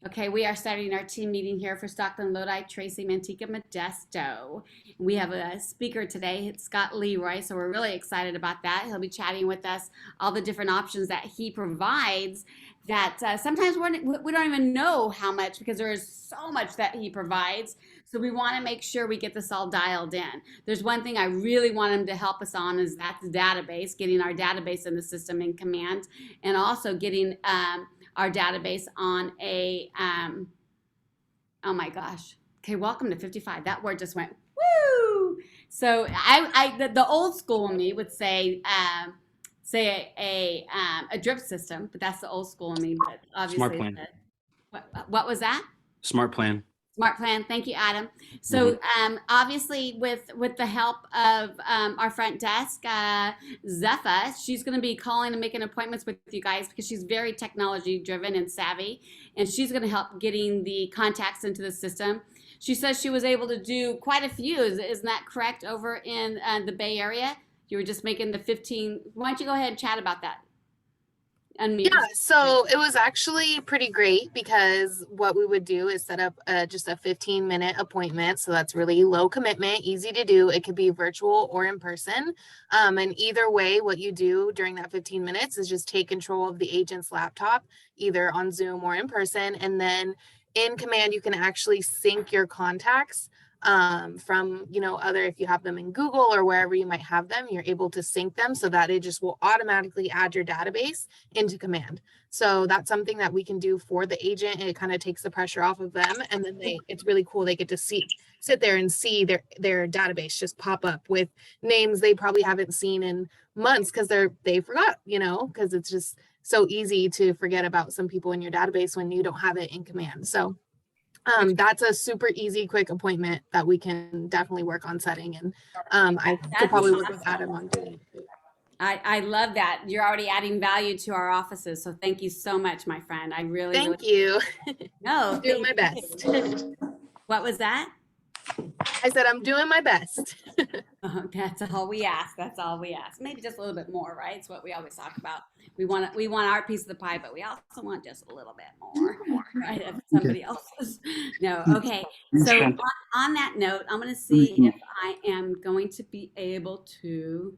Okay, we are starting our team meeting here for Stockton, Lodi, Tracy, Manteca, Modesto. We have a speaker today, it's Scott Leroy, so we're really excited about that. He'll be chatting with us all the different options that he provides that sometimes we don't even know how much because there is so much that he provides. So we want to make sure we get this all dialed in. There's one thing I really want him to help us on is that's database, getting our database in the system in command, and also getting our database on oh my gosh. Okay, welcome to 55. That word just went, woo! So the old school in me would say a drip system, but that's the old school in me, but Smart obviously, plan. what was that? Smart plan. Smart plan. Thank you, Adam. Hmm. So obviously, with the help of our front desk, Zepha, she's going to be calling and making appointments with you guys because she's very technology driven and savvy, and she's going to help getting the contacts into the system. She says she was able to do quite a few. Isn't that correct? Over in the Bay Area, you were just making the 15. Why don't you go ahead and chat about that? Unmute Yeah, yourself. so it was actually pretty great because what we would do is set up just a 15-minute appointment. So that's really low commitment, easy to do. It could be virtual or in person. And either way, what you do during that 15 minutes is just take control of the agent's laptop, either on Zoom or in person. And then in command, you can actually sync your contacts from other, if you have them in Google or wherever you might have them, you're able to sync them so that it just will automatically add your database into command. So that's something that we can do for the agent, and it kind of takes the pressure off of them. And then it's really cool. They get to sit there and see their database just pop up with names they probably haven't seen in months because they forgot, because it's just so easy to forget about some people in your database when you don't have it in command. So that's a super easy, quick appointment that we can definitely work on setting. And I could probably work with Adam on doing it. I love that. You're already adding value to our offices. So thank you so much, my friend. I really, Thank you. no, I'm doing my thank best. you. What was that? I said I'm doing my best. That's all we ask. That's all we ask. Maybe just a little bit more, right? It's what we always talk about. We want our piece of the pie, but we also want just a little bit more, right? Of somebody else's. No, okay. So on that note, I'm going to see if I am going to be able to.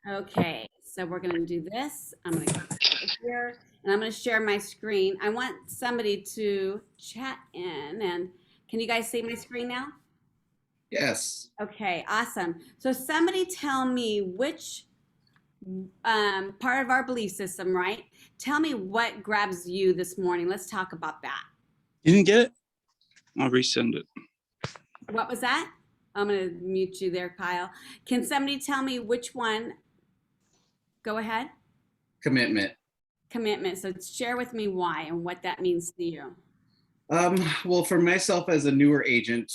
Okay, so we're going to do this. I'm going to go over here and I'm going to share my screen. I want somebody to chat in, and can you guys see my screen now? Yes. Okay, awesome. So somebody tell me which part of our belief system, right? Tell me what grabs you this morning. Let's talk about that. You didn't get it? I'll resend it. What was that? I'm going to mute you there, Kyle. Can somebody tell me which one? Go ahead. Commitment. Commitment. So share with me why and what that means to you. Well, for myself as a newer agent,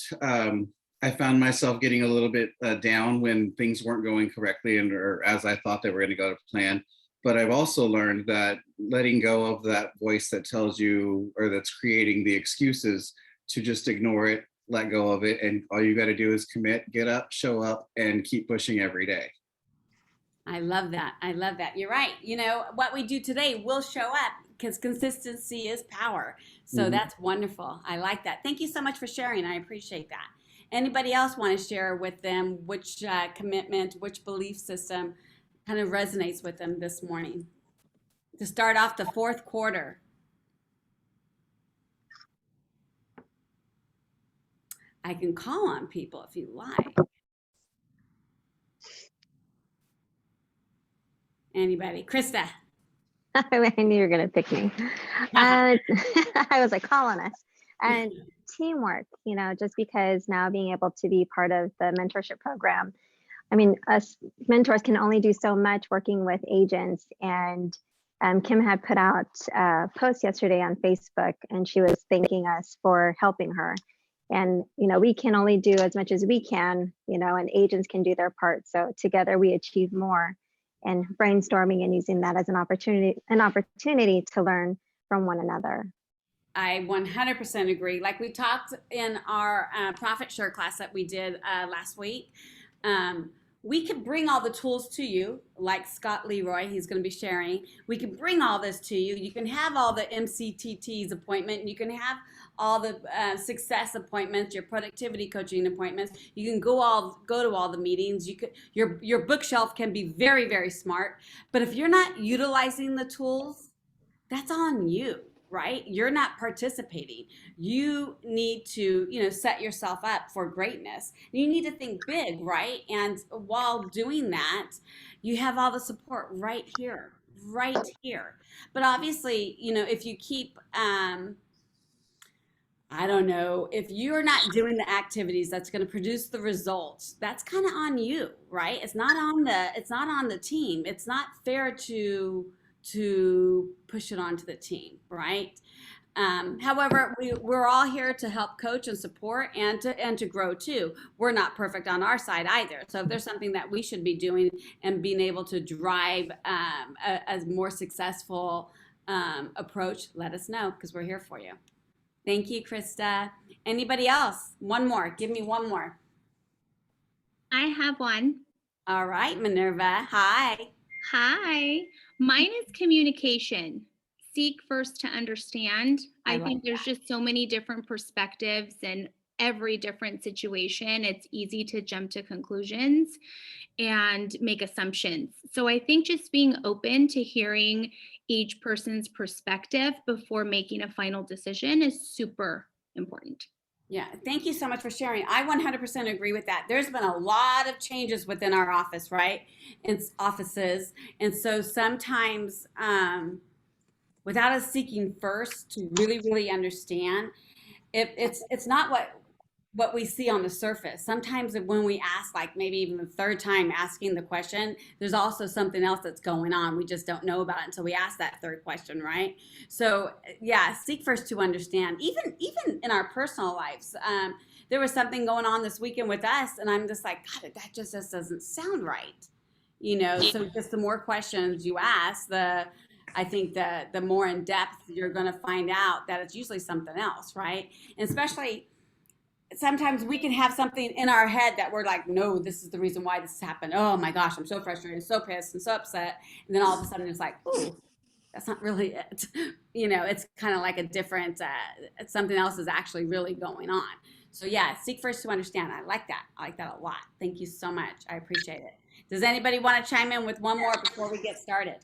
I found myself getting a little bit down when things weren't going correctly or as I thought they were going to go to plan. But I've also learned that letting go of that voice that tells you or that's creating the excuses, to just ignore it, let go of it. And all you got to do is commit, get up, show up, and keep pushing every day. I love that. I love that. You're right. You know, what we do today will show up because consistency is power. So that's wonderful. I like that. Thank you so much for sharing. I appreciate that. Anybody else want to share with them which commitment, which belief system kind of resonates with them this morning to start off the fourth quarter? I can call on people if you like. Anybody? Krista. I knew you were going to pick me. I was like, call on us. And teamwork, just because now being able to be part of the mentorship program. I mean, us mentors can only do so much working with agents. And Kim had put out a post yesterday on Facebook, and she was thanking us for helping her. And, we can only do as much as we can, and agents can do their part. So together we achieve more. And brainstorming and using that as an opportunity to learn from one another. I 100% agree. Like we talked in our profit share class that we did last week, we can bring all the tools to you, like Scott Leroy, he's going to be sharing. We can bring all this to you. You can have all the MCTT's appointment. You can have all the success appointments, your productivity coaching appointments. You can go to all the meetings. You could your bookshelf can be very, very smart. But if you're not utilizing the tools, that's on you, right? You're not participating. You need to, set yourself up for greatness. You need to think big, right? And while doing that, you have all the support right here, right here. But obviously, if you keep, I don't know, if you're not doing the activities that's going to produce the results, that's kind of on you, right? It's not on the team. It's not fair to push it onto the team, right? However, we're all here to help coach and support and to grow too. We're not perfect on our side either. So if there's something that we should be doing and being able to drive a more successful approach, let us know because we're here for you. Thank you, Krista. Anybody else? One more. Give me one more. I have one. All right, Minerva. Hi. Hi. Mine is communication. Seek first to understand. I I like think there's just so many different perspectives and every different situation. It's easy to jump to conclusions and make assumptions. So I think just being open to hearing each person's perspective before making a final decision is super important. Yeah, thank you so much for sharing. I 100% agree with that. There's been a lot of changes within our office, right? It's offices. And so sometimes without us seeking first to really, really understand, it's not what we see on the surface. Sometimes when we ask, like maybe even the third time asking the question, there's also something else that's going on. We just don't know about it until we ask that third question, right? So yeah, seek first to understand. Even in our personal lives, there was something going on this weekend with us, and I'm just like, God, that just doesn't sound right. So just the more questions you ask, I think the more in depth you're going to find out that it's usually something else, right? And especially sometimes we can have something in our head that we're like, no, this is the reason why this happened. Oh my gosh, I'm so frustrated, so pissed, and so upset. And then all of a sudden it's like, ooh, that's not really it. It's kind of like a different, something else is actually really going on. So yeah, seek first to understand. I like that. I like that a lot. Thank you so much. I appreciate it. Does anybody want to chime in with one more before we get started?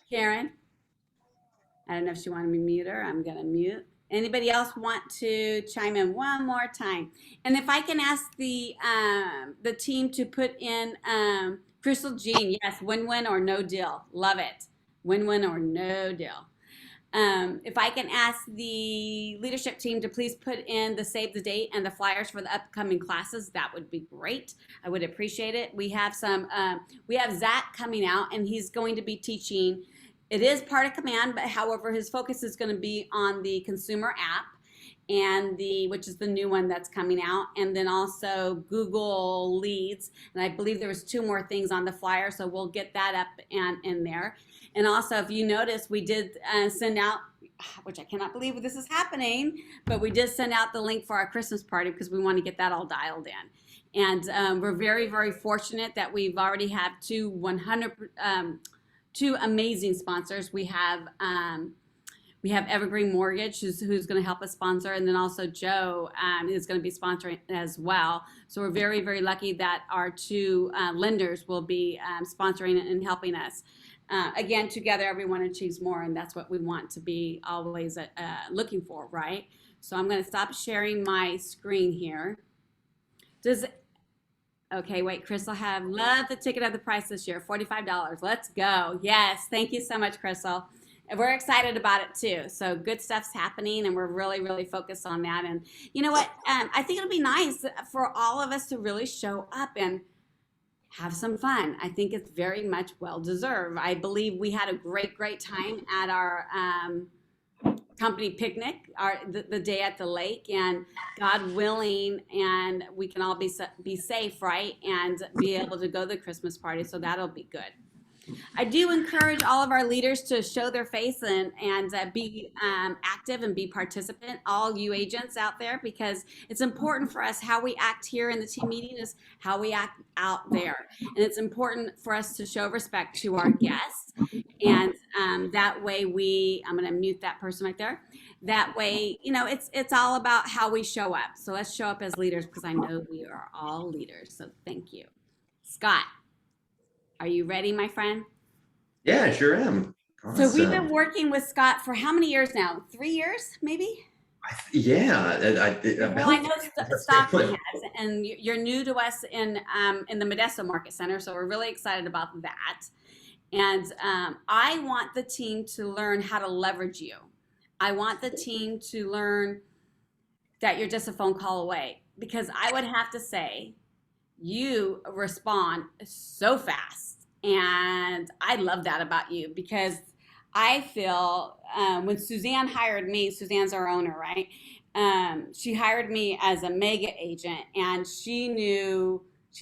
Karen? I don't know if she wanted me to mute her. I'm going to mute. Anybody else want to chime in one more time? And if I can ask the team to put in Crystal Jean, yes, win-win or no deal. Love it. Win-win or no deal. If I can ask the leadership team to please put in the save the date and the flyers for the upcoming classes, that would be great. I would appreciate it. We have Zach coming out, and he's going to be teaching. It is part of Command, but however, his focus is going to be on the consumer app and which is the new one that's coming out, and then also Google Leads. And I believe there was 2 more things on the flyer, so we'll get that up and in there. And also, if you notice, we did send out, which I cannot believe this is happening, but we did send out the link for our Christmas party because we want to get that all dialed in. And we're very, very fortunate that we've already have two amazing sponsors. We have Evergreen Mortgage, who's going to help us sponsor, and then also Joe is going to be sponsoring as well. So we're very, very lucky that our 2 lenders will be sponsoring and helping us. Again, together everyone achieves more, and that's what we want to be always looking for, right? So I'm going to stop sharing my screen here. Okay, wait, Crystal love the ticket of the price this year, $45. Let's go. Yes, thank you so much, Crystal. And we're excited about it too. So good stuff's happening, and we're really, really focused on that. And you know what? I think it'll be nice for all of us to really show up and have some fun. I think it's very much well-deserved. I believe we had a great, great time at our company picnic, the day at the lake, and God willing, and we can all be safe, right? And be able to go to the Christmas party, so that'll be good. I do encourage all of our leaders to show their face and be active and be participant, all you agents out there, because it's important for us. How we act here in the team meeting is how we act out there. And it's important for us to show respect to our guests. And that way I'm going to mute that person right there. That way, it's all about how we show up. So let's show up as leaders, because I know we are all leaders. So thank you. Scott, are you ready, my friend? Yeah, I sure am. So we've been Awesome. working with Scott for how many years now? 3 years, maybe? Yeah, Well, I know that's Stockton good. has, and you're new to us in the Modesto Market Center, so we're really excited about that. And I want the team to learn how to leverage you. I want the team to learn that you're just a phone call away, because I would have to say you respond so fast. And I love that about you, because I feel when Suzanne hired me, Suzanne's our owner, right? She hired me as a mega agent, and she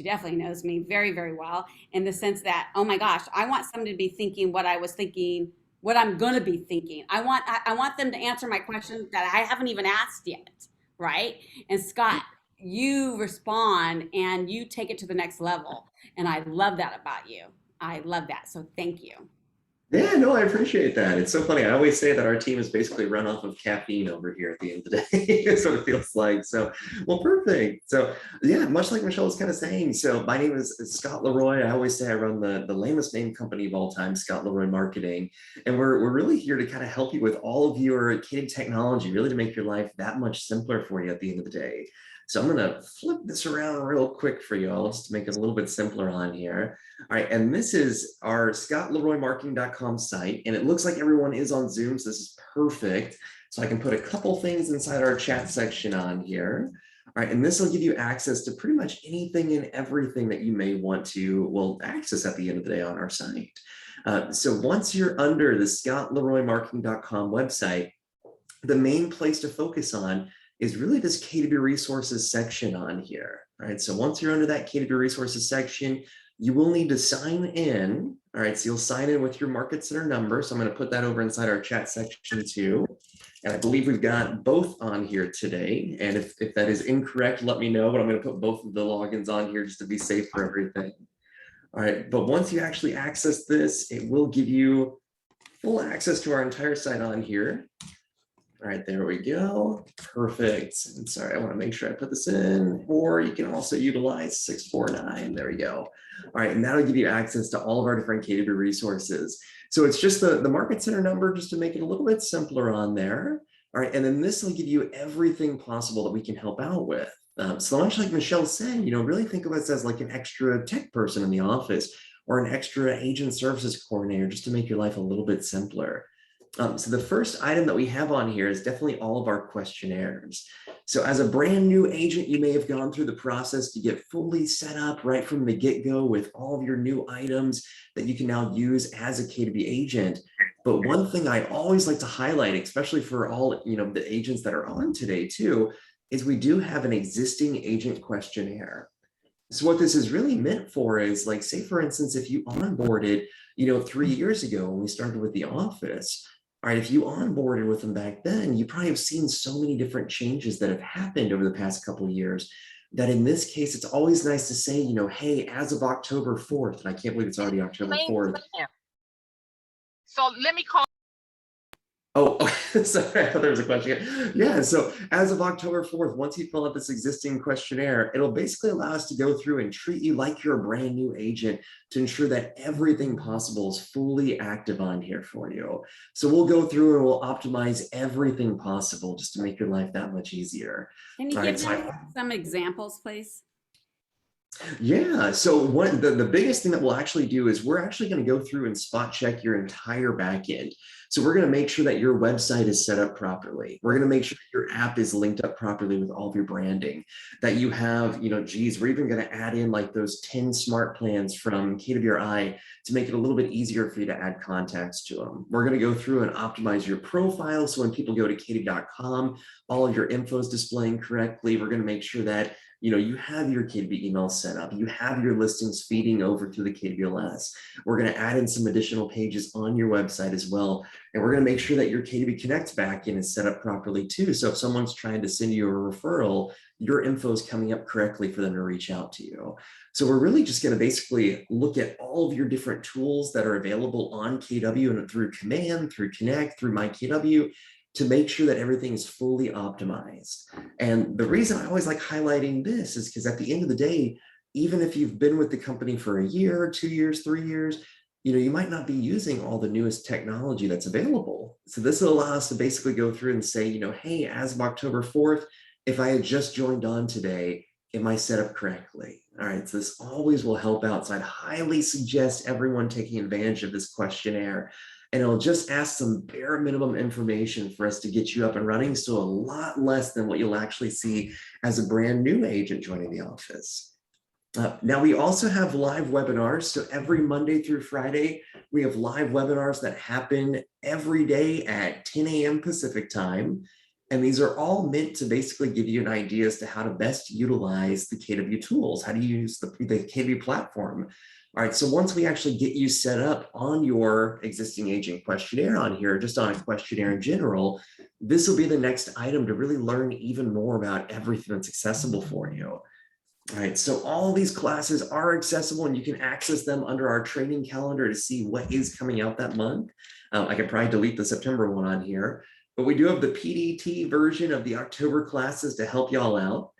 definitely knows me very, very well, in the sense that, oh my gosh, I want somebody to be thinking what I was thinking, what I'm going to be thinking. I want them to answer my questions that I haven't even asked yet, right? And Scott, you respond and you take it to the next level. And I love that about you. I love that. So thank you. Yeah, no, I appreciate that. It's so funny. I always say that our team is basically run off of caffeine over here at the end of the day. That's what it feels like. So, well, perfect. So, yeah, much like Michelle was kind of saying. So, my name is Scott Leroy. I always say I run the lamest name company of all time, Scott Leroy Marketing, and we're really here to kind of help you with all of your kid technology, really to make your life that much simpler for you at the end of the day. So I'm going to flip this around real quick for you all just to make it a little bit simpler on here. All right, and this is our scottleroymarketing.com site, and it looks like everyone is on Zoom, so this is perfect. So I can put a couple things inside our chat section on here. All right, and this will give you access to pretty much anything and everything that you may want to, well, access at the end of the day on our site. So once you're under the scottleroymarketing.com website, the main place to focus on is really this KW resources section on here. All right, so once you're under that KW resources section, you will need to sign in. All right, so you'll sign in with your market center number. So I'm going to put that over inside our chat section too. And I believe we've got both on here today. And if that is incorrect, let me know, but I'm going to put both of the logins on here just to be safe for everything. All right, but once you actually access this, it will give you full access to our entire site on here. All right, there we go. Perfect. And sorry, I want to make sure I put this in, or you can also utilize 649. There we go. All right, and that'll give you access to all of our different KW resources. So it's just the market center number, just to make it a little bit simpler on there. All right, and then this will give you everything possible that we can help out with. So much like Michelle said, really think of us as like an extra tech person in the office, or an extra agent services coordinator, just to make your life a little bit simpler. So the first item that we have on here is definitely all of our questionnaires. So as a brand new agent, you may have gone through the process to get fully set up right from the get-go with all of your new items that you can now use as a KW agent. But one thing I always like to highlight, especially for all the agents that are on today too, is we do have an existing agent questionnaire. So what this is really meant for is, like, say for instance, if you onboarded 3 years ago when we started with the office. All right, if you onboarded with them back then, you probably have seen so many different changes that have happened over the past couple of years, that in this case, it's always nice to say, hey, as of October 4th, and I can't believe it's already October 4th. So let me call. Oh, sorry, I thought there was a question. Yeah, so as of October 4th, once you fill out this existing questionnaire, it'll basically allow us to go through and treat you like you're a brand new agent, to ensure that everything possible is fully active on here for you. So we'll go through and we'll optimize everything possible just to make your life that much easier. Can you give them some examples, please? Yeah, so the biggest thing that we'll actually do is we're actually going to go through and spot check your entire backend. So we're going to make sure that your website is set up properly. We're going to make sure that your app is linked up properly with all of your branding, that you have, we're even going to add in like those 10 smart plans from KWI to make it a little bit easier for you to add contacts to them. We're going to go through and optimize your profile. So when people go to KW.com, all of your info is displaying correctly. We're going to make sure that You have your KDB email set up, you have your listings feeding over through the KDBLS. We're going to add in some additional pages on your website as well. And we're going to make sure that your KDB Connect backend is set up properly too. So if someone's trying to send you a referral, your info is coming up correctly for them to reach out to you. So we're really just going to basically look at all of your different tools that are available on KW and through Command, through Connect, through My KW, to make sure that everything is fully optimized. And the reason I always like highlighting this is because at the end of the day, even if you've been with the company for a year, 2 years, 3 years, you might not be using all the newest technology that's available. So this will allow us to basically go through and say, hey, as of October 4th, if I had just joined on today, am I set up correctly? All right, so this always will help out. So I'd highly suggest everyone taking advantage of this questionnaire. And it'll just ask some bare minimum information for us to get you up and running. So a lot less than what you'll actually see as a brand new agent joining the office. Now we also have live webinars. So every Monday through Friday, we have live webinars that happen every day at 10 a.m. Pacific time. And these are all meant to basically give you an idea as to how to best utilize the KW tools, how to use the KW platform. All right, so once we actually get you set up on your existing agent questionnaire on here, just on a questionnaire in general, this will be the next item to really learn even more about everything that's accessible for you. All right, so all these classes are accessible and you can access them under our training calendar to see what is coming out that month. I can probably delete the September one on here, but we do have the PDT version of the October classes to help y'all out.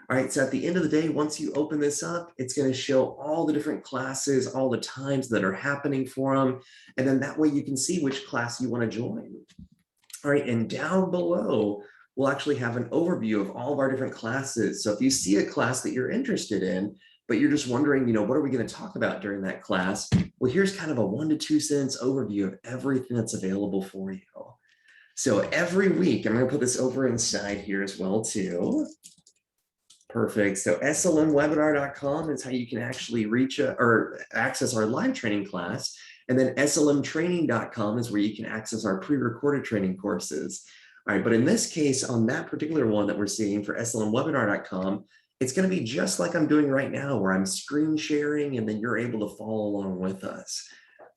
All right, so at the end of the day, once you open this up, it's going to show all the different classes, all the times that are happening for them. And then that way you can see which class you want to join. All right, and down below, we'll actually have an overview of all of our different classes. So if you see a class that you're interested in, but you're just wondering, what are we going to talk about during that class? Well, here's kind of a 1 to 2 sentence overview of everything that's available for you. So every week, I'm going to put this over inside here as well too. Perfect. So slmwebinar.com is how you can actually reach or access our live training class. And then slmtraining.com is where you can access our pre-recorded training courses. All right, but in this case, on that particular one that we're seeing for slmwebinar.com, it's going to be just like I'm doing right now, where I'm screen sharing and then you're able to follow along with us.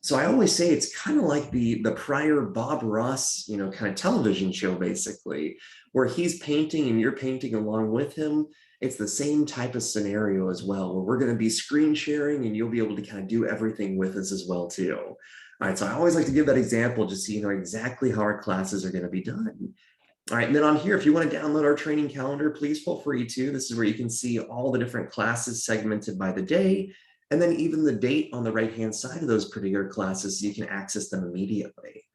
So I always say it's kind of like the prior Bob Ross, kind of television show, basically, where he's painting and you're painting along with him. It's the same type of scenario as well, where we're going to be screen sharing and you'll be able to kind of do everything with us as well too. All right, so I always like to give that example just so you know exactly how our classes are going to be done. All right, and then on here, if you want to download our training calendar, please feel free to. This is where you can see all the different classes segmented by the day, and then even the date on the right-hand side of those particular classes so you can access them immediately.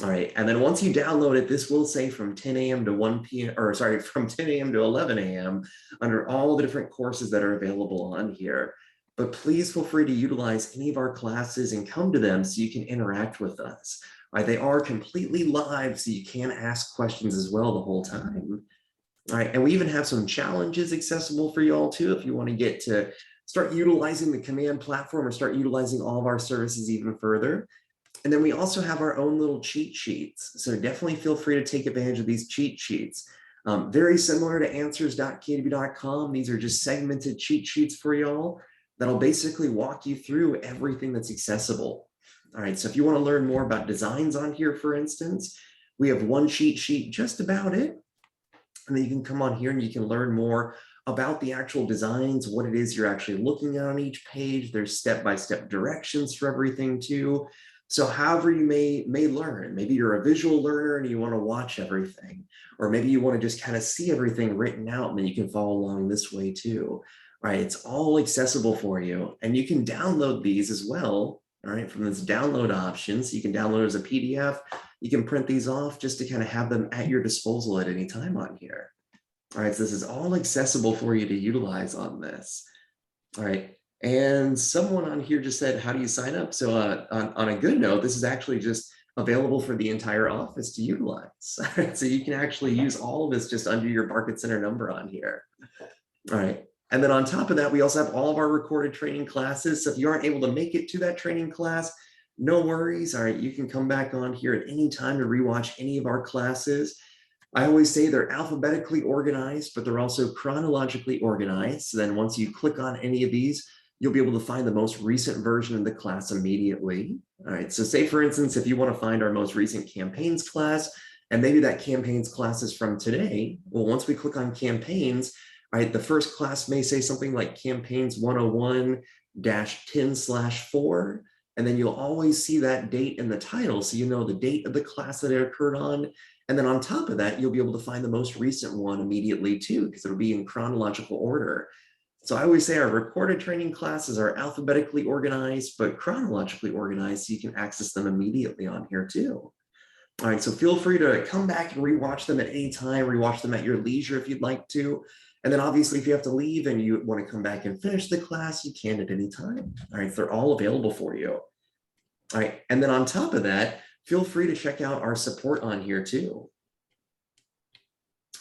All right, and then once you download it, this will say from 10 a.m. to 1 p.m., or sorry, from 10 a.m. to 11 a.m. under all the different courses that are available on here. But please feel free to utilize any of our classes and come to them so you can interact with us. All right, they are completely live, so you can ask questions as well the whole time. All right, and we even have some challenges accessible for you all too, if you want to get to start utilizing the command platform or start utilizing all of our services even further. And then we also have our own little cheat sheets. So definitely feel free to take advantage of these cheat sheets. Very similar to answers.kdb.com. These are just segmented cheat sheets for y'all that'll basically walk you through everything that's accessible. All right, so if you want to learn more about designs on here, for instance, we have one cheat sheet just about it. And then you can come on here and you can learn more about the actual designs, what it is you're actually looking at on each page. There's step-by-step directions for everything too. So however you may learn, maybe you're a visual learner and you want to watch everything, or maybe you want to just kind of see everything written out and then you can follow along this way too. All right, it's all accessible for you and you can download these as well. All right, from this download option, so you can download as a PDF, you can print these off just to kind of have them at your disposal at any time on here. All right, so this is all accessible for you to utilize on this. All right. And someone on here just said, how do you sign up? So on a good note, this is actually just available for the entire office to utilize. So you can actually use all of this just under your Market Center number on here. All right. And then on top of that, we also have all of our recorded training classes. So if you aren't able to make it to that training class, no worries. All right. You can come back on here at any time to rewatch any of our classes. I always say they're alphabetically organized, but they're also chronologically organized. So then once you click on any of these, you'll be able to find the most recent version of the class immediately. All right, so say for instance, if you want to find our most recent campaigns class, and maybe that campaigns class is from today, well, once we click on campaigns, all right, the first class may say something like campaigns 101-10/4, and then you'll always see that date in the title, so you know the date of the class that it occurred on. And then on top of that, you'll be able to find the most recent one immediately too, because it'll be in chronological order. So I always say our recorded training classes are alphabetically organized, but chronologically organized, so you can access them immediately on here too. All right, so feel free to come back and rewatch them at any time, rewatch them at your leisure if you'd like to. And then obviously if you have to leave and you want to come back and finish the class, you can at any time. All right, they're all available for you. All right, and then on top of that, feel free to check out our support on here too.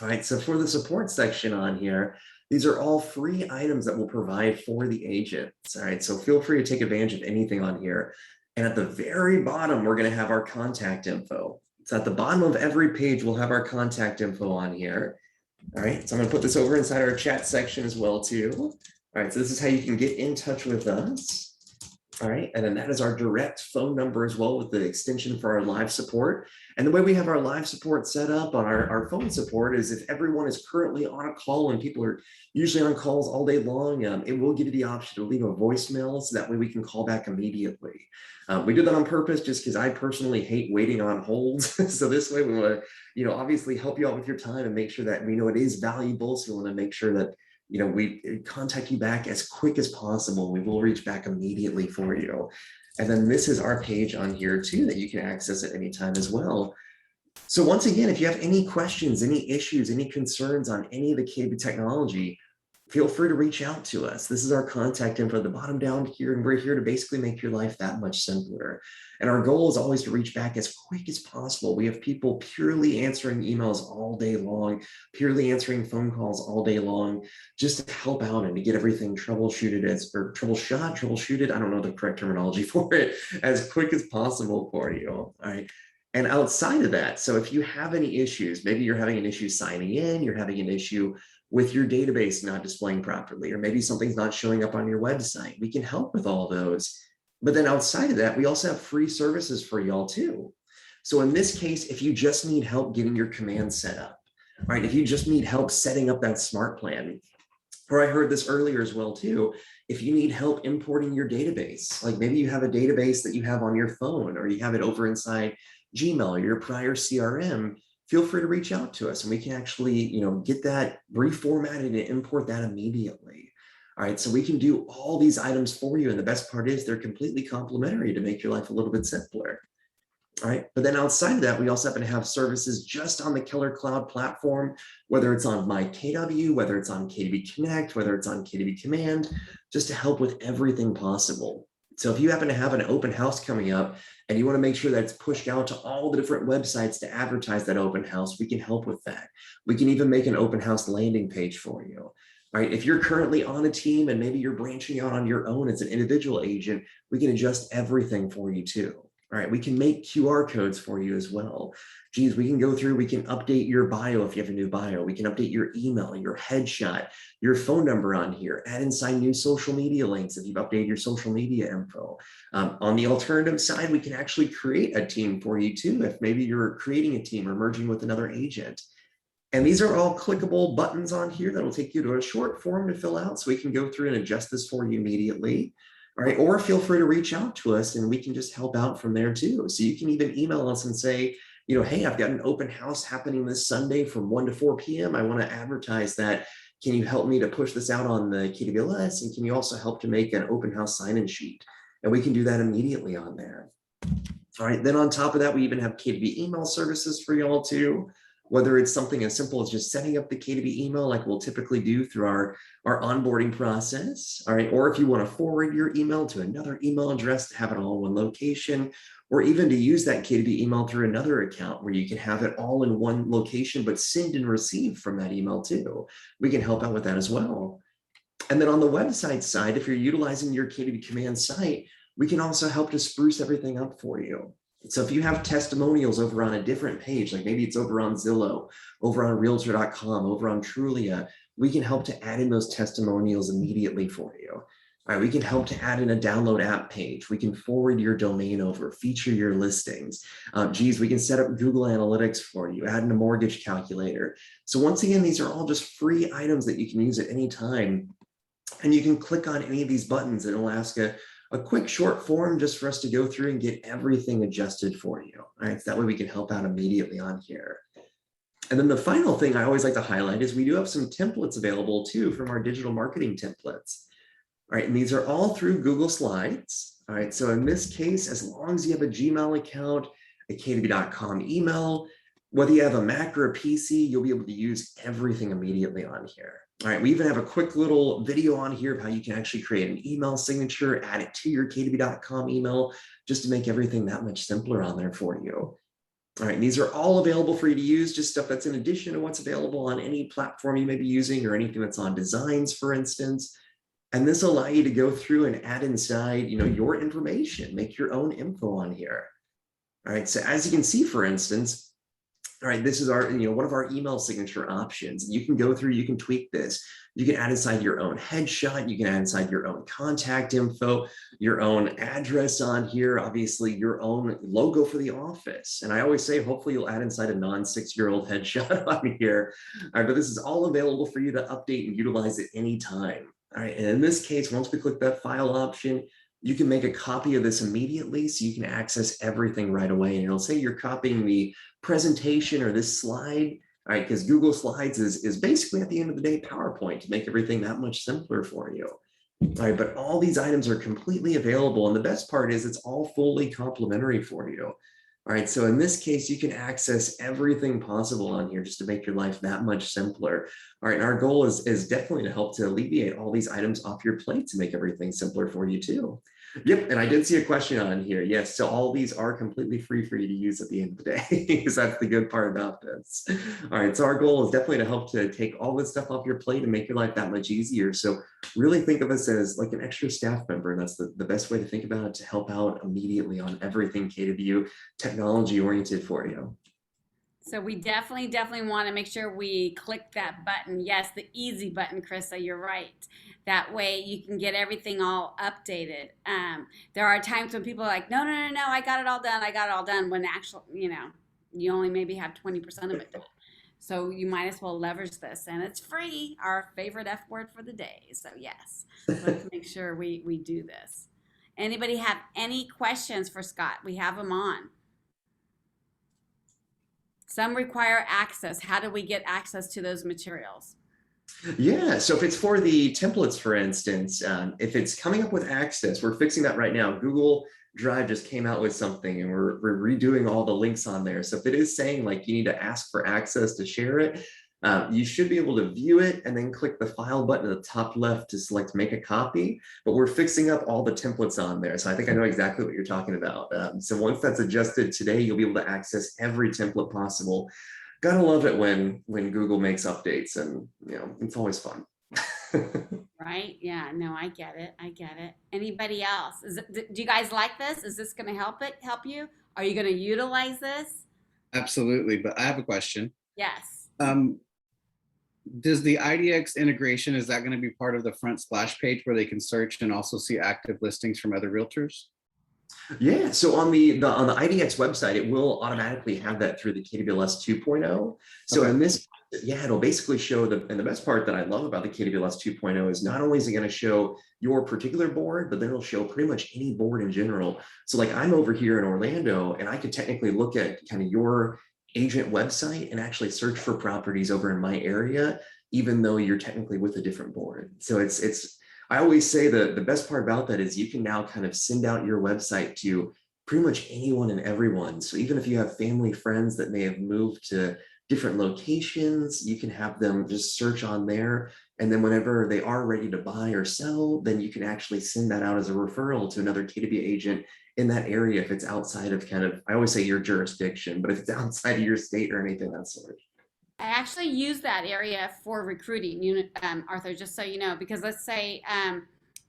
All right, so for the support section on here, these are all free items that we'll provide for the agents. All right, so feel free to take advantage of anything on here. And at the very bottom, we're going to have our contact info. So at the bottom of every page, we'll have our contact info on here. All right, so I'm going to put this over inside our chat section as well too. All right, so this is how you can get in touch with us. All right, and then that is our direct phone number as well with the extension for our live support. And the way we have our live support set up on our phone support is if everyone is currently on a call, and people are usually on calls all day long, it will give you the option to leave a voicemail, so that way we can call back immediately. We did that on purpose just because I personally hate waiting on holds. So this way we want to, obviously help you out with your time and make sure that we know it is valuable. So we want to make sure that we contact you back as quick as possible. We will reach back immediately for you. And then this is our page on here too, that you can access at any time as well. So once again, if you have any questions, any issues, any concerns on any of the KB technology, feel free to reach out to us. This is our contact info at the bottom down here, and we're here to basically make your life that much simpler. And our goal is always to reach back as quick as possible. We have people purely answering emails all day long, purely answering phone calls all day long, just to help out and to get everything troubleshooted I don't know the correct terminology for it, as quick as possible for you. All right. And outside of that, so if you have any issues, maybe you're having an issue signing in, you're having an issue with your database not displaying properly, or maybe something's not showing up on your website, we can help with all those. But then outside of that, we also have free services for y'all too. So in this case, if you just need help getting your command set up, right? If you just need help setting up that smart plan, or I heard this earlier as well too, if you need help importing your database, like maybe you have a database that you have on your phone, or you have it over inside Gmail or your prior CRM, feel free to reach out to us and we can actually, get that reformatted and import that immediately. All right, so we can do all these items for you. And the best part is they're completely complimentary to make your life a little bit simpler. All right, but then outside of that, we also happen to have services just on the Killer Cloud platform, whether it's on MyKW, whether it's on KDB Connect, whether it's on KDB Command, just to help with everything possible. So if you happen to have an open house coming up and you want to make sure that it's pushed out to all the different websites to advertise that open house, we can help with that. We can even make an open house landing page for you. All right, if you're currently on a team and maybe you're branching out on your own as an individual agent, we can adjust everything for you too. All right, we can make QR codes for you as well. Geez, we can go through, we can update your bio if you have a new bio. We can update your email, your headshot, your phone number on here, add inside new social media links if you've updated your social media info. On the alternative side, we can actually create a team for you too, if maybe you're creating a team or merging with another agent. And these are all clickable buttons on here that will take you to a short form to fill out, so we can go through and adjust this for you immediately. All right, or feel free to reach out to us and we can just help out from there too. So you can even email us and say, hey, I've got an open house happening this Sunday from 1 to 4 p.m. I want to advertise that. Can you help me to push this out on the KDBLS? And can you also help to make an open house sign-in sheet? And we can do that immediately on there. All right, then on top of that, we even have KDB email services for y'all too. Whether it's something as simple as just setting up the KDB email like we'll typically do through our onboarding process, all right, or if you want to forward your email to another email address to have it all in one location, or even to use that KDB email through another account where you can have it all in one location, but send and receive from that email too. We can help out with that as well. And then on the website side, if you're utilizing your KDB Command site, we can also help to spruce everything up for you. So if you have testimonials over on a different page, like maybe it's over on Zillow, over on realtor.com, over on Trulia, we can help to add in those testimonials immediately for you. All right, we can help to add in a download app page. We can forward your domain over, feature your listings. Geez, we can set up Google Analytics for you, add in a mortgage calculator. So once again, these are all just free items that you can use at any time. And you can click on any of these buttons and it'll ask a quick short form just for us to go through and get everything adjusted for you. All right, so that way we can help out immediately on here. And then the final thing I always like to highlight is we do have some templates available too from our digital marketing templates. All right, and these are all through Google Slides. All right, so in this case, as long as you have a Gmail account, a KW.com email, whether you have a Mac or a PC, you'll be able to use everything immediately on here. All right, we even have a quick little video on here of how you can actually create an email signature, add it to your KW.com email, just to make everything that much simpler on there for you. All right, and these are all available for you to use, just stuff that's in addition to what's available on any platform you may be using or anything that's on Designs, for instance. And this will allow you to go through and add inside, your information, make your own info on here. All right, so as you can see, for instance, all right, this is our, one of our email signature options. You can go through, you can tweak this. You can add inside your own headshot. You can add inside your own contact info, your own address on here, obviously your own logo for the office. And I always say, hopefully you'll add inside a non-6-year-old headshot on here. All right, but this is all available for you to update and utilize at any time. All right, and in this case, once we click that file option, you can make a copy of this immediately so you can access everything right away. And it'll say you're copying the presentation or this slide, all right, because Google Slides is basically at the end of the day PowerPoint to make everything that much simpler for you. All right, but all these items are completely available. And the best part is it's all fully complimentary for you. All right, so in this case, you can access everything possible on here just to make your life that much simpler. All right, and our goal is definitely to help to alleviate all these items off your plate to make everything simpler for you too. Yep, and I did see a question on here. Yes, so all these are completely free for you to use at the end of the day, because that's the good part about this. All right, so our goal is definitely to help to take all this stuff off your plate and make your life that much easier. So really think of us as like an extra staff member, and that's the best way to think about it, to help out immediately on everything KW technology oriented for you. So we definitely want to make sure we click that button. Yes, the easy button, Krista, you're right. That way you can get everything all updated. There are times when people are like, no, I got it all done. When actually, you only maybe have 20% of it done. So you might as well leverage this, and it's free, our favorite F word for the day. So yes, let's make sure we do this. Anybody have any questions for Scott? We have him on. Some require access. How do we get access to those materials? Yeah, so if it's for the templates, for instance, if it's coming up with access, we're fixing that right now. Google Drive just came out with something and we're redoing all the links on there. So if it is saying like you need to ask for access to share it, you should be able to view it and then click the file button at the top left to select make a copy. But we're fixing up all the templates on there. So I think I know exactly what you're talking about. So once that's adjusted today, you'll be able to access every template possible. Gotta love it when Google makes updates, and it's always fun. Right? Yeah, no, I get it. Anybody else? Do you guys like this? Is this going to help you? Are you going to utilize this? Absolutely, but I have a question. Yes. Does the IDX integration, is that going to be part of the front splash page where they can search and also see active listings from other realtors? Yeah, so on the IDX website, it will automatically have that through the KWLS 2.0. So Okay. in this, it'll basically show and the best part that I love about the KWLS 2.0 is not only is it going to show your particular board, but then it'll show pretty much any board in general. So like I'm over here in Orlando, and I could technically look at kind of your agent website and actually search for properties over in my area, even though you're technically with a different board. So I always say the best part about that is you can now kind of send out your website to pretty much anyone and everyone. So even if you have family, friends that may have moved to different locations, you can have them just search on there. And then whenever they are ready to buy or sell, then you can actually send that out as a referral to another KW agent in that area if it's outside of kind of, I always say your jurisdiction, but if it's outside of your state or anything of that sort. I actually use that area for recruiting, Arthur, just so you know, because let's say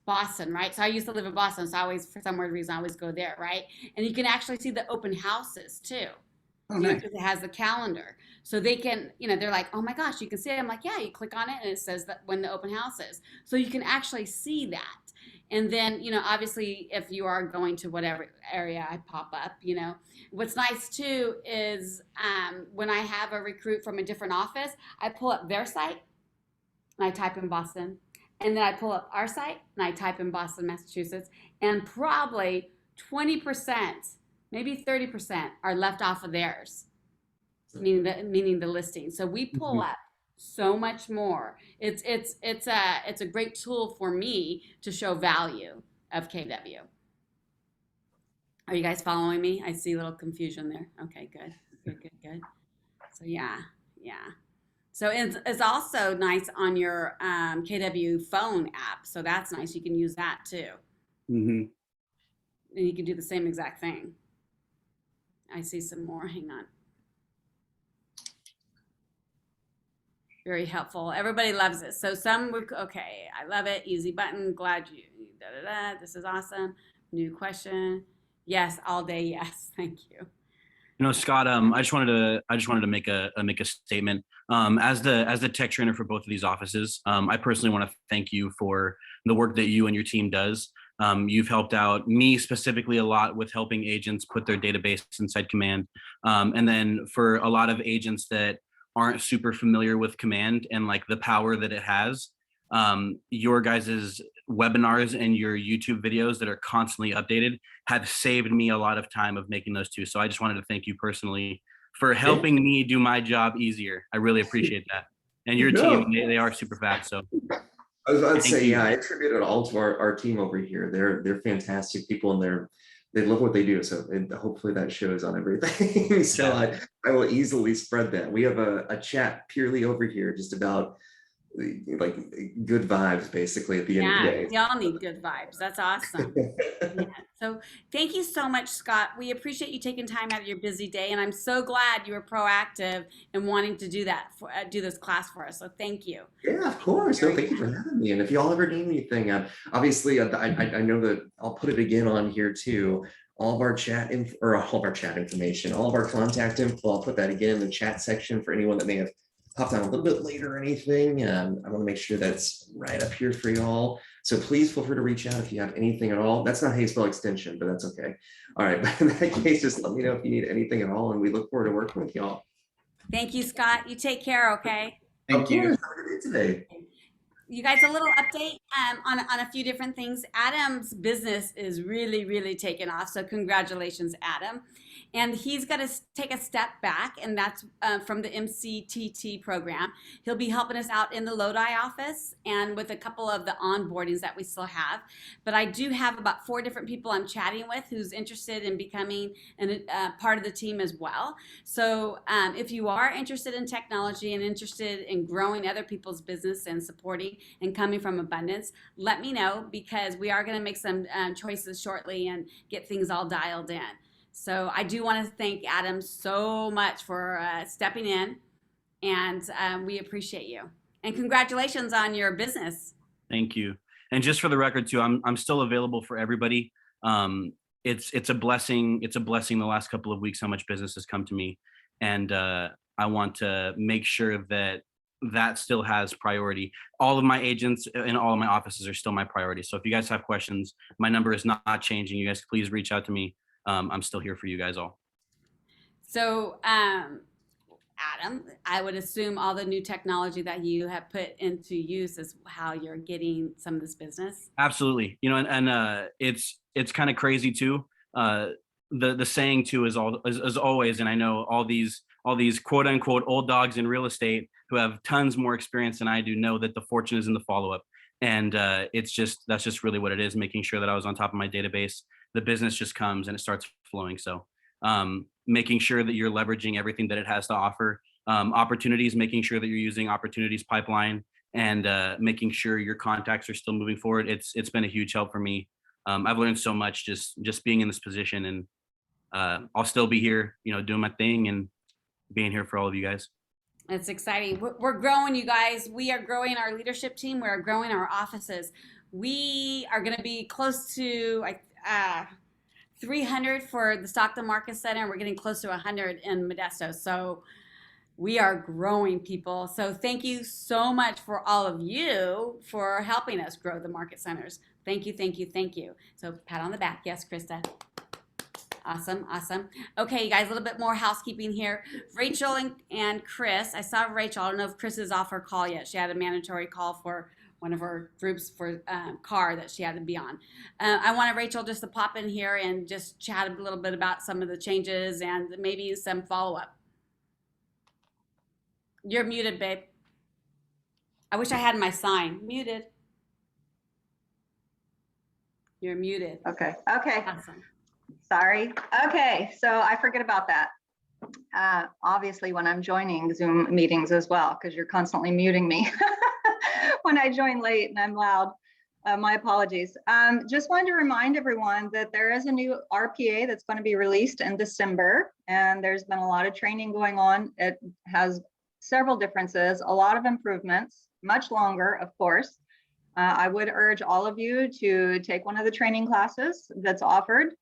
Boston, right? So I used to live in Boston, so I always, for some weird reason, I always go there, right? And you can actually see the open houses too. Oh, nice. Because it has the calendar. So they can, they're like, oh my gosh, you can see it. I'm like, yeah, you click on it and it says that when the open house is. So you can actually see that. And then, obviously, if you are going to whatever area I pop up, what's nice too is when I have a recruit from a different office, I pull up their site and I type in Boston. And then I pull up our site and I type in Boston, Massachusetts. And probably 20%, maybe 30% are left off of theirs, meaning the listing. So we pull up so much more. It's a great tool for me to show value of KW. Are you guys following me? I see a little confusion there. Okay, good. So yeah. So it's also nice on your KW phone app. So that's nice. You can use that too. Mm-hmm. And you can do the same exact thing. I see some more. Hang on. Very helpful. Everybody loves it. So okay, I love it. Easy button. Glad you, This is awesome. New question. Yes, all day. Yes. Thank you. Scott, I just wanted to make a statement. As the tech trainer for both of these offices, I personally want to thank you for the work that you and your team does. You've helped out me specifically a lot with helping agents put their database inside Command. And then for a lot of agents that aren't super familiar with Command and like the power that it has, your guys's webinars and your YouTube videos that are constantly updated have saved me a lot of time of making those two. So I just wanted to thank you personally for helping me do my job easier. I really appreciate that. And your team, they are super fast. So I was about to say, I attribute it all to our team over here. They're fantastic people and they love what they do. So hopefully that shows on everything. So I will easily spread that. We have a chat purely over here just about like good vibes basically at the end of the day. Y'all need good vibes. That's awesome. So thank you so much, Scott. We appreciate you taking time out of your busy day, and I'm so glad you were proactive in wanting to do that do this class for us. So thank you. Yeah, of course. No, thank you for having me. And if y'all ever need anything, obviously I know that I'll put it again on here too. All of our chat information, all of our contact info, I'll put that again in the chat section for anyone that may have popped on a little bit later or anything. I want to make sure that's right up here for y'all. So please feel free to reach out if you have anything at all. That's not how you spell extension, but that's okay. All right, but in that case, just let me know if you need anything at all, and we look forward to working with y'all. Thank you, Scott. You take care, okay? Thank you. Have a good day today. You guys, a little update on a few different things. Adam's business is really taking off. So congratulations, Adam. And he's going to take a step back, and that's from the MCTT program. He'll be helping us out in the Lodi office and with a couple of the onboardings that we still have. But I do have about 4 different people I'm chatting with who's interested in becoming part of the team as well. So if you are interested in technology and interested in growing other people's business and supporting and coming from abundance, let me know, because we are going to make some choices shortly and get things all dialed in. So I do want to thank Adam so much for stepping in, and we appreciate you. And congratulations on your business. Thank you. And just for the record too, I'm still available for everybody. It's a blessing. It's a blessing the last couple of weeks how much business has come to me, and I want to make sure that still has priority. All of my agents in all of my offices are still my priority. So if you guys have questions, my number is not changing. You guys please reach out to me. I'm still here for you guys all. So, Adam, I would assume all the new technology that you have put into use is how you're getting some of this business. Absolutely. And it's kind of crazy too. The saying too is always, and I know all these quote unquote old dogs in real estate who have tons more experience than I do know that the fortune is in the follow-up. And that's just really what it is, making sure that I was on top of my database. The business just comes and it starts flowing. So making sure that you're leveraging everything that it has to offer, opportunities, making sure that you're using opportunities pipeline, and making sure your contacts are still moving forward. It's been a huge help for me. I've learned so much just being in this position, and I'll still be here, doing my thing and being here for all of you guys. It's exciting. We're growing, you guys. We are growing our leadership team. We're growing our offices. We are going to be close to 300 for the Stockton Market Center. We're getting close to 100 in Modesto. So we are growing, people. So thank you so much for all of you for helping us grow the market centers. Thank you, thank you, thank you. So pat on the back. Yes, Krista. Awesome, awesome. Okay, you guys, a little bit more housekeeping here. Rachel and Chris, I saw Rachel. I don't know if Chris is off her call yet. She had a mandatory call for one of her groups for car that she had to be on. I wanted Rachel just to pop in here and just chat a little bit about some of the changes and maybe some follow-up. You're muted, babe. I wish I had my sign. Muted. You're muted. Okay. Okay. Awesome. Sorry. Okay. So I forget about that. Obviously, when I'm joining Zoom meetings as well, because you're constantly muting me when I join late and I'm loud. My apologies. Just wanted to remind everyone that there is a new RPA that's going to be released in December, and there's been a lot of training going on. It has several differences, a lot of improvements, much longer, of course. I would urge all of you to take one of the training classes that's offered,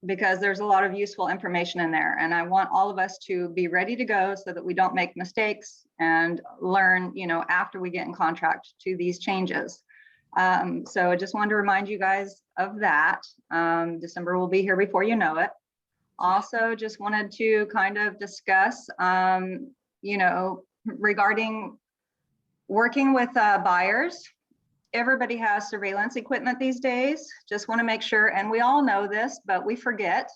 because there's a lot of useful information in there. And I want all of us to be ready to go so that we don't make mistakes and learn, after we get in contract to these changes. So I just wanted to remind you guys of that. December will be here before you know it. Also, just wanted to kind of discuss, regarding working with buyers. Everybody has surveillance equipment these days. Just want to make sure, and we all know this, but we forget.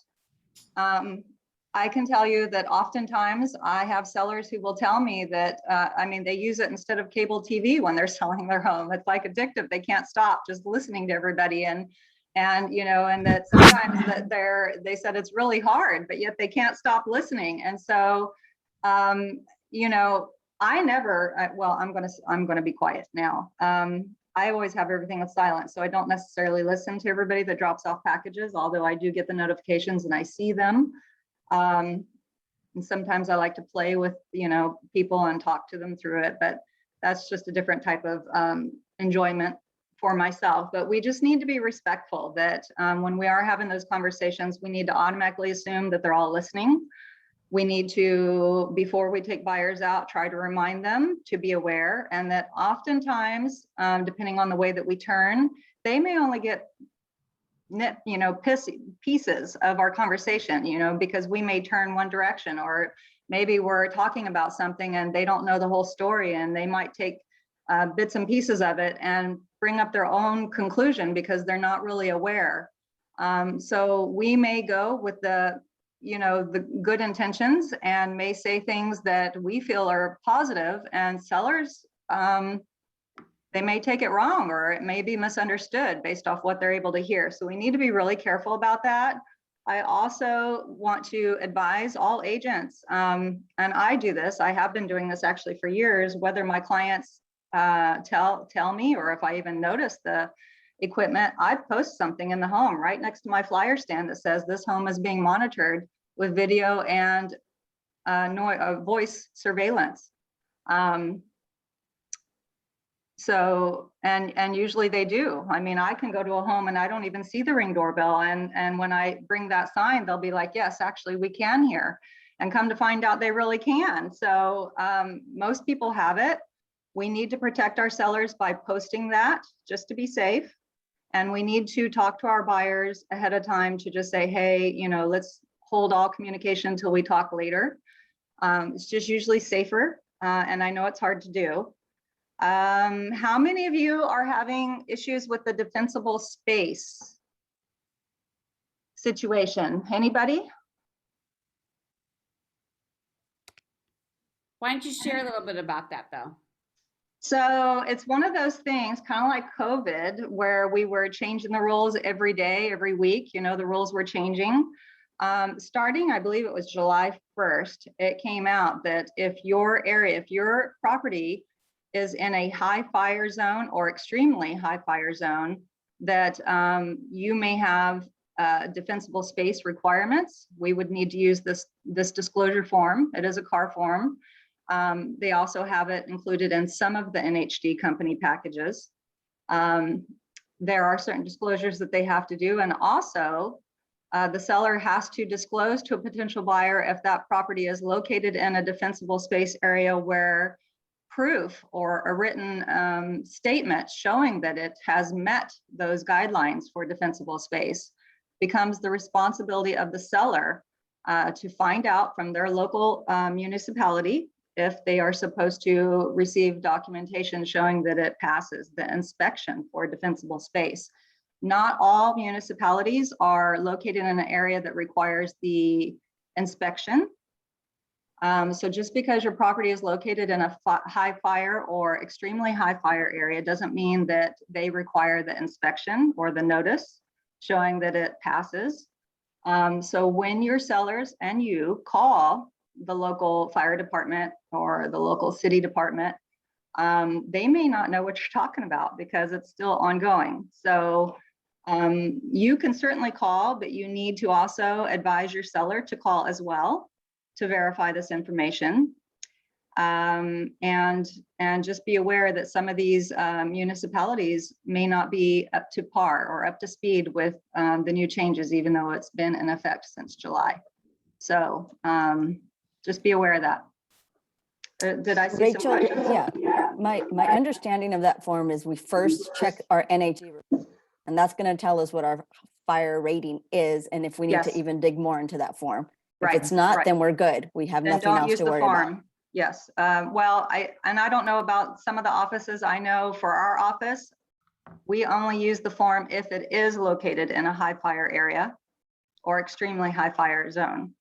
I can tell you that oftentimes I have sellers who will tell me that, they use it instead of cable TV when they're selling their home. It's like addictive. They can't stop just listening to everybody. And that sometimes that they said it's really hard, but yet they can't stop listening. And so, I never, I'm going to be quiet now. I always have everything on silent, so I don't necessarily listen to everybody that drops off packages, although I do get the notifications and I see them. And sometimes I like to play with, people and talk to them through it, but that's just a different type of enjoyment for myself. But we just need to be respectful that when we are having those conversations, we need to automatically assume that they're all listening. We need to, before we take buyers out, try to remind them to be aware, and that oftentimes, depending on the way that we turn, they may only get pieces of our conversation, because we may turn one direction, or maybe we're talking about something and they don't know the whole story, and they might take bits and pieces of it and bring up their own conclusion because they're not really aware. So we may go with the good intentions and may say things that we feel are positive, and sellers, they may take it wrong, or it may be misunderstood based off what they're able to hear. So we need to be really careful about that. I also want to advise all agents, and I do this, I have been doing this actually for years, whether my clients tell me, or if I even notice the equipment, I post something in the home right next to my flyer stand that says this home is being monitored with video and voice surveillance. So, and usually they do. I can go to a home and I don't even see the Ring doorbell. And when I bring that sign, they'll be like, yes, actually we can hear. And come to find out they really can. So most people have it. We need to protect our sellers by posting that just to be safe. And we need to talk to our buyers ahead of time to just say, hey, let's hold all communication until we talk later. It's just usually safer. And I know it's hard to do. How many of you are having issues with the defensible space situation? Anybody? Why don't you share a little bit about that, though? So it's one of those things, kind of like COVID, where we were changing the rules every day, every week. The rules were changing. Starting, I believe it was July 1st, it came out that if your property is in a high fire zone or extremely high fire zone, that you may have defensible space requirements. We would need to use this disclosure form. It is a CAR form. They also have it included in some of the NHD company packages. There are certain disclosures that they have to do. And also, the seller has to disclose to a potential buyer if that property is located in a defensible space area where proof or a written statement showing that it has met those guidelines for defensible space becomes the responsibility of the seller to find out from their local municipality if they are supposed to receive documentation showing that it passes the inspection for defensible space. Not all municipalities are located in an area that requires the inspection. So just because your property is located in a high fire or extremely high fire area doesn't mean that they require the inspection or the notice showing that it passes. So when your sellers and you call the local fire department or the local city department, they may not know what you're talking about because it's still ongoing. So you can certainly call, but you need to also advise your seller to call as well to verify this information. And just be aware that some of these municipalities may not be up to par or up to speed with the new changes, even though it's been in effect since July. So just be aware of that. Did I see Rachel, some questions? yeah, my understanding of that form is we first check our NHE report, and that's going to tell us what our fire rating is and if we need Yes. to even dig more into that form. Right, If it's not, right. then we're good. We have Then nothing don't else use to the worry about. form. Yes. Well, I don't know about some of the offices. I know for our office, we only use the form if it is located in a high fire area or extremely high fire zone.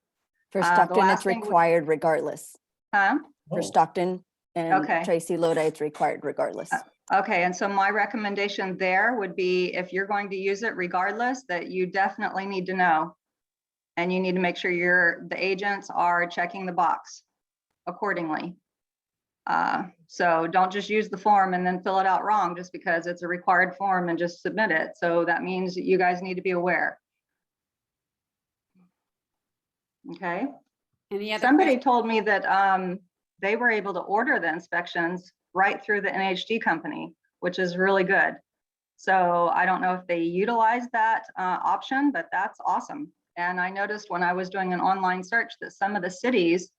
For the Stockton, last it's thing we- required regardless. Huh? For Stockton and Okay. Tracy Lodi, it's required regardless. Okay, and so my recommendation there would be if you're going to use it regardless, that you definitely need to know. And you need to make sure the agents are checking the box accordingly. So don't just use the form and then fill it out wrong just because it's a required form and just submit it. So that means that you guys need to be aware. Okay. Any other Somebody questions? told me that they were able to order the inspections right through the NHD company, which is really good. So I don't know if they utilize that option, but that's awesome. And I noticed when I was doing an online search that some of the cities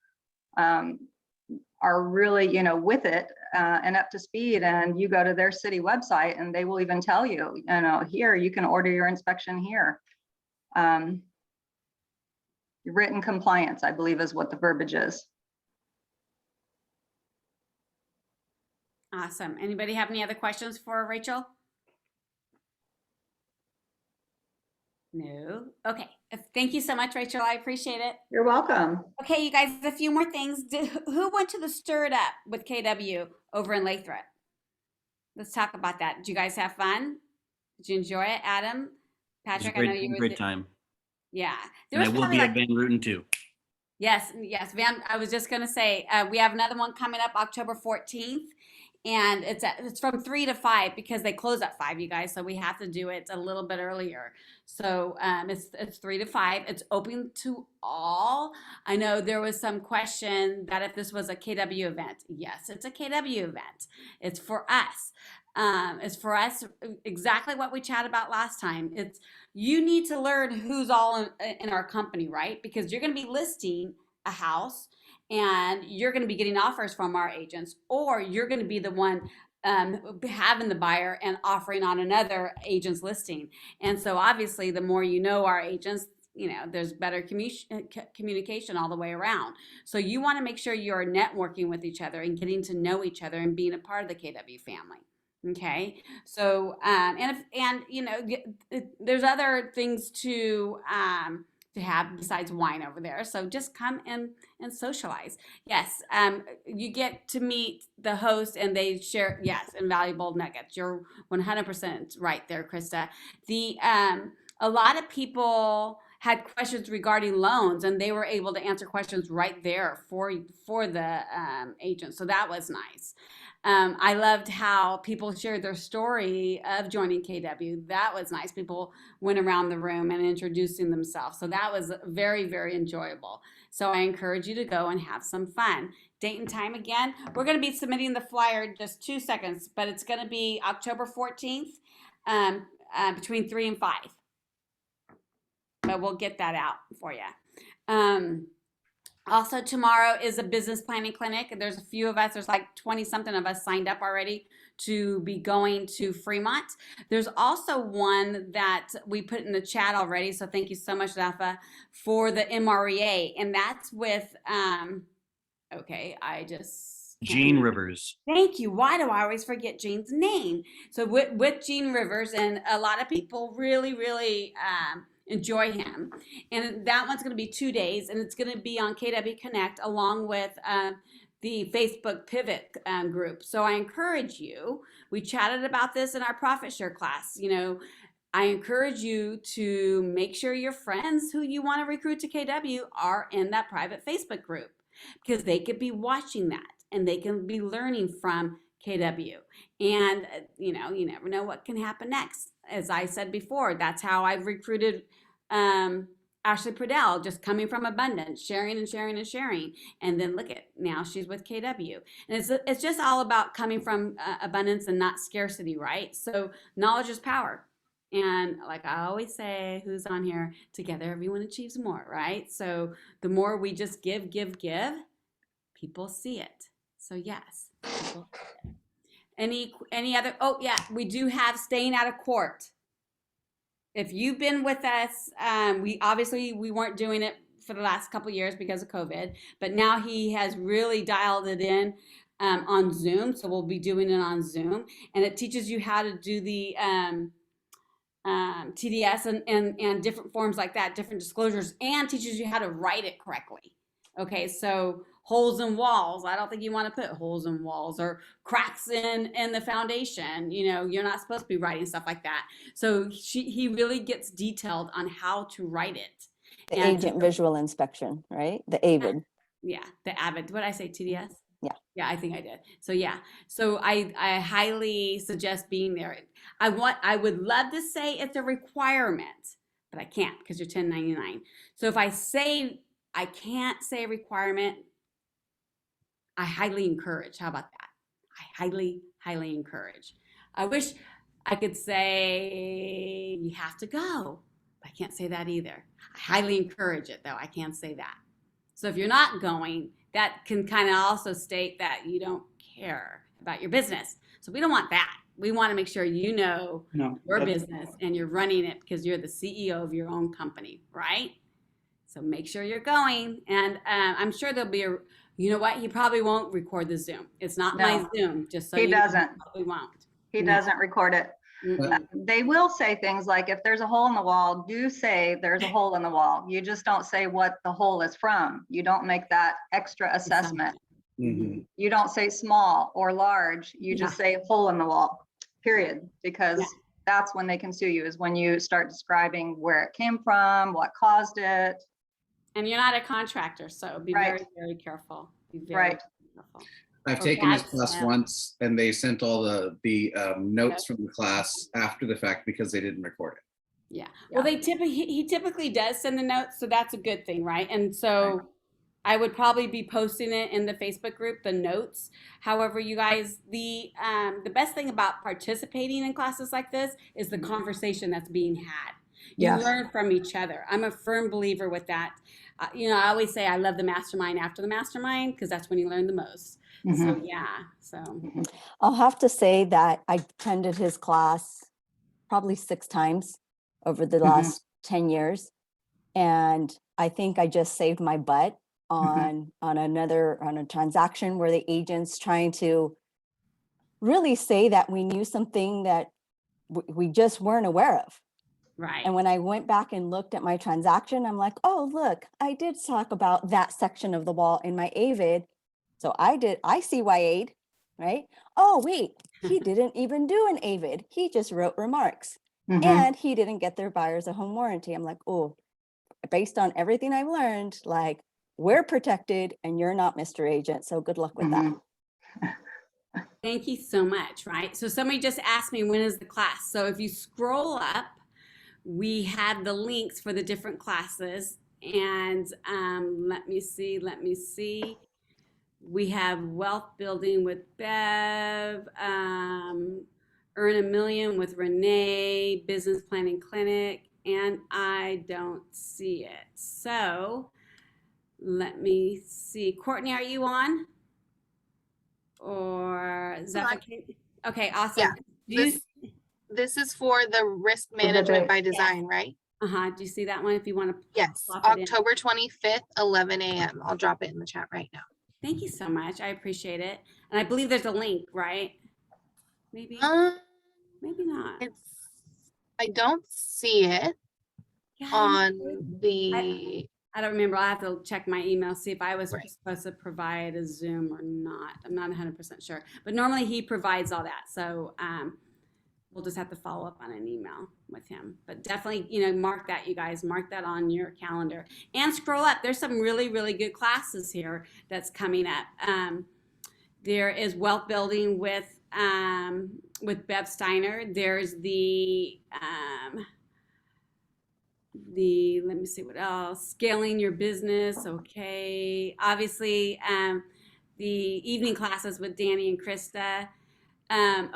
are really, with it and up to speed. And you go to their city website and they will even tell you, here, you can order your inspection here. Written compliance, I believe, is what the verbiage is. Awesome. Anybody have any other questions for Rachel? No. Okay. Thank you so much, Rachel. I appreciate it. You're welcome. Okay, you guys, a few more things. Who went to the Stir It Up with KW over in Lathrop? Let's talk about that. Did you guys have fun? Did you enjoy it, Adam? Patrick, I know you were Great time. Yeah. And I will be at Van Ruten too. Yes, Van. I was just gonna say we have another one coming up October 14th, and it's from 3 to 5 because they close at 5, you guys. So we have to do it a little bit earlier. So it's 3 to 5. It's open to all. I know there was some question that if this was a KW event. Yes, it's a KW event. It's for us. It's for us exactly what we chatted about last time. You need to learn who's all in our company, right? Because you're going to be listing a house and you're going to be getting offers from our agents, or you're going to be the one having the buyer and offering on another agent's listing. And so obviously the more you know our agents, there's better communication all the way around. So you want to make sure you're networking with each other and getting to know each other and being a part of the KW family. Okay, so there's other things to have besides wine over there. So just come and socialize. Yes, you get to meet the host and they share invaluable nuggets. You're 100% right there, Krista. A lot of people had questions regarding loans and they were able to answer questions right there for the agent. So that was nice. I loved how people shared their story of joining KW. That was nice. People went around the room and introducing themselves. So that was very, very enjoyable. So I encourage you to go and have some fun. date and time again. We're going to be submitting the flyer in just 2 seconds, but it's going to be October 14th between 3 and 5. But we'll get that out for you. Also, tomorrow is a business planning clinic. There's a few of us, there's like 20 something of us signed up already to be going to Fremont. There's also one that we put in the chat already, so thank you so much, Rafa, for the MREA, and that's with, okay, I just... Gene Rivers. Thank you. Why do I always forget Gene's name? So with Gene Rivers, and a lot of people really, really enjoy him. And that one's going to be 2 days, and it's going to be on KW Connect along with the Facebook Pivot group. So I encourage you, we chatted about this in our profit share class, you know, I encourage you to make sure your friends who you want to recruit to KW are in that private Facebook group, because they could be watching that and they can be learning from KW. And, you know, you never know what can happen next. As I said before, that's how I've recruited Ashley Pradell, just coming from abundance, sharing and sharing and sharing. And then look at, now she's with KW. And it's just all about coming from abundance and not scarcity, right? So knowledge is power. And like I always say, who's on here? Together, everyone achieves more, right? So the more we just give, people see it. So yes. Any other, oh yeah, we do have staying out of court. If you've been with us, we weren't doing it for the last couple of years because of COVID, but now he has really dialed it in on Zoom. So we'll be doing it on Zoom, and it teaches you how to do the TDS and different forms like that, different disclosures, and teaches you how to write it correctly. Okay, so holes in walls. I don't think you want to put holes in walls or cracks in the foundation. You know, you're not supposed to be writing stuff like that. So he really gets detailed on how to write it. The agent visual inspection, right? The AVID. Yeah, the AVID. What did I say, TDS? Yeah. Yeah, I think I did. So yeah, so I highly suggest being there. I would love to say it's a requirement, but I can't because you're 1099. So if I say I can't say requirement, I highly encourage. How about that? I highly, highly encourage. I wish I could say you have to go, but I can't say that either. I highly encourage it, though. I can't say that. So if you're not going, that can kind of also state that you don't care about your business. So we don't want that. We want to make sure you know your business and you're running it because you're the CEO of your own company, right? So make sure you're going. And I'm sure there'll be you know what? He probably won't record the Zoom. It's not my Zoom, just so he you doesn't. know, he won't. He doesn't record it. They will say things like, if there's a hole in the wall, do say there's a hole in the wall. You just don't say what the hole is from. You don't make that extra assessment. Mhm. You don't say small or large. You just say hole in the wall, period. Because that's when they can sue you, is when you start describing where it came from, what caused it. And you're not a contractor, so be very, very careful. Be very careful. I've taken this class once, and they sent all the notes from the class after the fact because they didn't record it. Yeah. Well, he typically does send the notes, so that's a good thing, right? And so I would probably be posting it in the Facebook group, the notes. However, you guys, the best thing about participating in classes like this is the conversation that's being had. You learn from each other. I'm a firm believer with that. You know, I always say I love the mastermind after the mastermind because that's when you learn the most. So I'll have to say that I attended his class probably 6 times over the last 10 years. And I think I just saved my butt on a transaction where the agent's trying to really say that we knew something that we just weren't aware of. Right. And when I went back and looked at my transaction, I'm like, oh, look, I did talk about that section of the wall in my AVID. So I CYA'd, right? Oh, wait, he didn't even do an AVID. He just wrote remarks. And he didn't get their buyers a home warranty. I'm like, oh, based on everything I've learned, like, we're protected and you're not, Mr. Agent. So good luck with that. Thank you so much, right? So somebody just asked me, when is the class? So if you scroll up, we have the links for the different classes. And let me see. We have wealth building with Bev, earn a million with Renee, business planning clinic, and I don't see it. So let me see. Courtney, are you on? Or Zephyr? Okay, awesome. Do you, This is for the risk the management date. by design, right? do you see that one if you want to Yes, plop it in? October 25th, 11 a.m. I'll drop it in the chat right now. Thank you so much. I appreciate it. And I believe there's a link, right? Maybe, maybe not. I don't see it Yeah, on I don't remember. I'll have to check my email, see if I was Right. supposed to provide a Zoom or not. I'm not 100% sure. But normally he provides all that. So we'll just have to follow up on an email with him. But definitely, mark that, you guys. Mark that on your calendar. And scroll up. There's some really, really good classes here that's coming up. There is wealth building with Bev Steiner. There's let me see what else. Scaling your business. Okay. Obviously, the evening classes with Danny and Krista.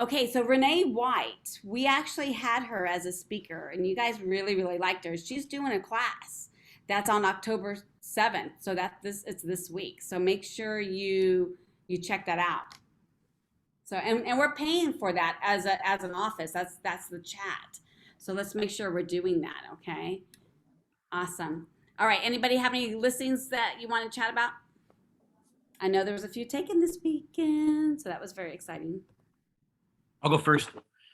Okay, so Renee White, we actually had her as a speaker, and you guys really, really liked her. She's doing a class that's on October 7th, so it's this week. So make sure you check that out. So and we're paying for that as an office. That's the chat. So let's make sure we're doing that. Okay. Awesome. All right. Anybody have any listings that you want to chat about? I know there was a few taken this weekend, so that was very exciting. I'll go first.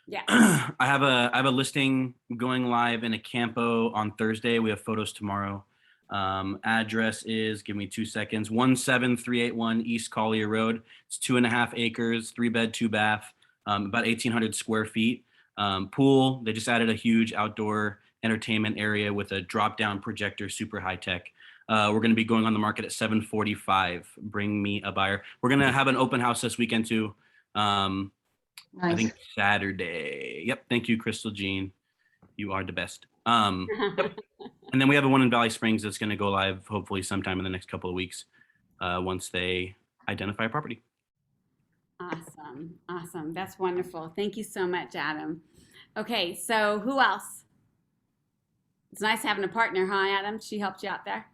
Yeah. I have a listing going live in a campo on Thursday. We have photos tomorrow. Address is, give me 2 seconds, 17381 East Collier Road. It's 2.5 acres, 3-bed, 2-bath, about 1,800 square feet. Pool. They just added a huge outdoor entertainment area with a drop-down projector, super high tech. We're going to be going on the market at 745. Bring me a buyer. We're going to have an open house this weekend too. Nice. I think Saturday. Yep. Thank you, Crystal Jean. You are the best. Yep. And then we have a one in Valley Springs that's going to go live hopefully sometime in the next couple of weeks once they identify a property. Awesome. Awesome. That's wonderful. Thank you so much, Adam. Okay, so who else? It's nice having a partner, huh, Adam? She helped you out there.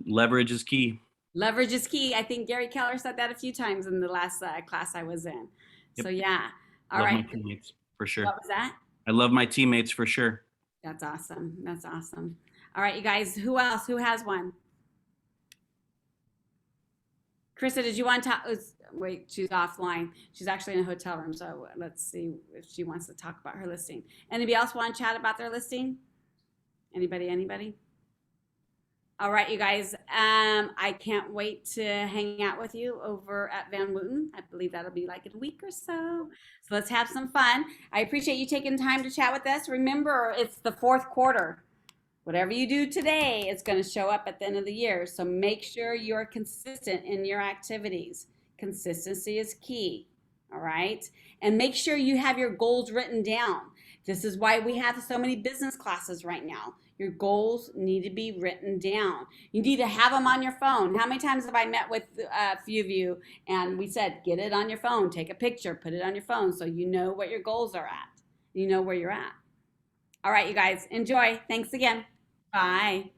Leverage is key. Leverage is key. I think Gary Keller said that a few times in the last class I was in. Yep. So yeah. All love right. my teammates for sure. What was that? I love my teammates for sure. That's awesome. That's awesome. All right, you guys, who else? Who has one? Krista, did you want to talk? Wait, she's offline. She's actually in a hotel room. So let's see if she wants to talk about her listing. Anybody else want to chat about their listing? Anybody? All right, you guys. I can't wait to hang out with you over at Van Wooten. I believe that'll be like in a week or so. So let's have some fun. I appreciate you taking time to chat with us. Remember, it's the fourth quarter. Whatever you do today, it's going to show up at the end of the year. So make sure you're consistent in your activities. Consistency is key. All right. And make sure you have your goals written down. This is why we have so many business classes right now. Your goals need to be written down. You need to have them on your phone. How many times have I met with a few of you and we said, get it on your phone, take a picture, put it on your phone so you know what your goals are at. You know where you're at. All right, you guys, enjoy. Thanks again. Bye.